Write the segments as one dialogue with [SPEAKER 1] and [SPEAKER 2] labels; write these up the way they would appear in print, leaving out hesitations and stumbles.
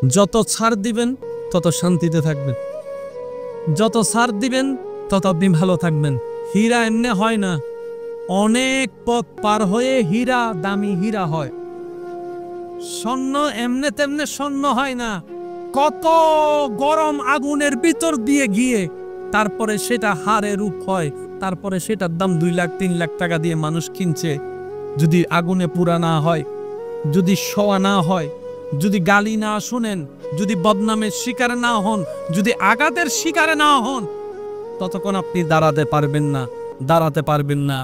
[SPEAKER 1] যত ছাড় দিবেন তত শান্তিতে থাকবেন, যত ছাড় দিবেন তত আপনি ভালো থাকবেন। হীরা এমনি হয় না, অনেক পথ পার হয়ে হীরা দামি হীরা হয়। স্বর্ণ এমনে তেমনে স্বর্ণ হয় না, কত গরম আগুনের ভিতর দিয়ে গিয়ে তারপরে সেটা হারে রূপ হয়, তারপরে সেটার দাম 2 লাখ 3 লাখ টাকা দিয়ে মানুষ কিনছে। যদি আগুনে পুরা না হয়, যদি শোয়া না হয়, যদি গালি না শুনেন, যদি বদনামের শিকার না হন, যদি আঘাতের শিকারে না হন, ততক্ষণ আপনি দাঁড়াতে পারবেন না, দাঁড়াতে পারবেন না।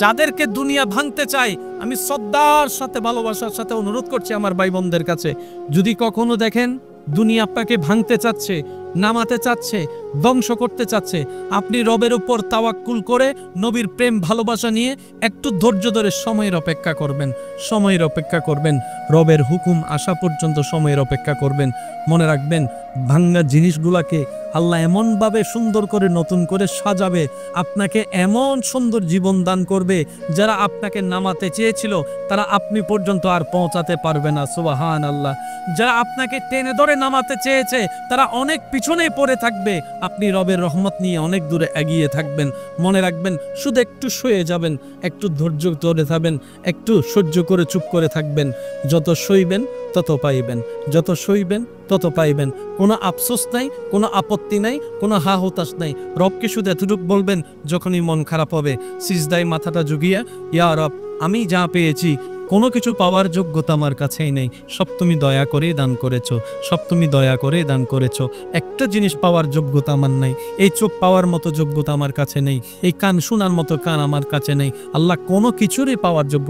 [SPEAKER 1] যাদেরকে দুনিয়া ভাঙতে চায়, আমি শ্রদ্ধার সাথে ভালোবাসার সাথে অনুরোধ করছি আমার ভাই বোনদের কাছে, যদি কখনো দেখেন দুনিয়া আপনাকে ভাঙতে চাচ্ছে, নামাতে চাচ্ছে, ধ্বংস করতে চাচ্ছে, আপনি রবের উপর তাওয়াক্কুল করে নবীর প্রেম ভালোবাসা নিয়ে একটু ধৈর্য ধরে সময়ের অপেক্ষা করবেন, সময়ের অপেক্ষা করবেন, রবের হুকুম আসা পর্যন্ত সময়ের অপেক্ষা করবেন। মনে রাখবেন, ভাঙ্গা জিনিসগুলাকে আল্লাহ এমনভাবে সুন্দর করে নতুন করে সাজাবে, আপনাকে এমন সুন্দর জীবন দান করবে, যারা আপনাকে নামাতে চেয়েছিল তারা আপনি পর্যন্ত আর পৌঁছাতে পারবে না। সুবহান আল্লাহ। যারা আপনাকে টেনে ধরে নামাতে চেয়েছে তারা অনেক পিছনে পড়ে থাকবে, আপনি রবের রহমত নিয়ে অনেক দূরে এগিয়ে থাকবেন। মনে রাখবেন, শুধু একটু শুয়ে যাবেন, একটু ধৈর্য ধরে থাকবেন, একটু সহ্য করে চুপ করে থাকবেন। যত সইবেন তত পাইবেন, যত সইবেন তত পাইবেন। কোনো আফসোস নাই, কোনো আপত্তি নাই, কোনো হা হতাশ নাই। রবকে শুধু এতটুকু বলবেন যখনই মন খারাপ হবে, সিজদায় মাথাটা ঝুঁকিয়ে, ইয়া রব, আমি যা পেয়েছি কোনো কিছু পাওয়ার যোগ্যতা আমার কাছেই নেই, সব তুমি দয়া করেই দান করেছো, সব তুমি দয়া করেই দান করেছো। একটা জিনিস পাওয়ার যোগ্যতা আমার নাই, এই চোখ পাওয়ার মতো যোগ্যতা আমার কাছে নেই, এই কান শোনার মতো কান আমার কাছে নেই। আল্লাহ কোনো কিছুরই পাওয়ার যোগ্যতা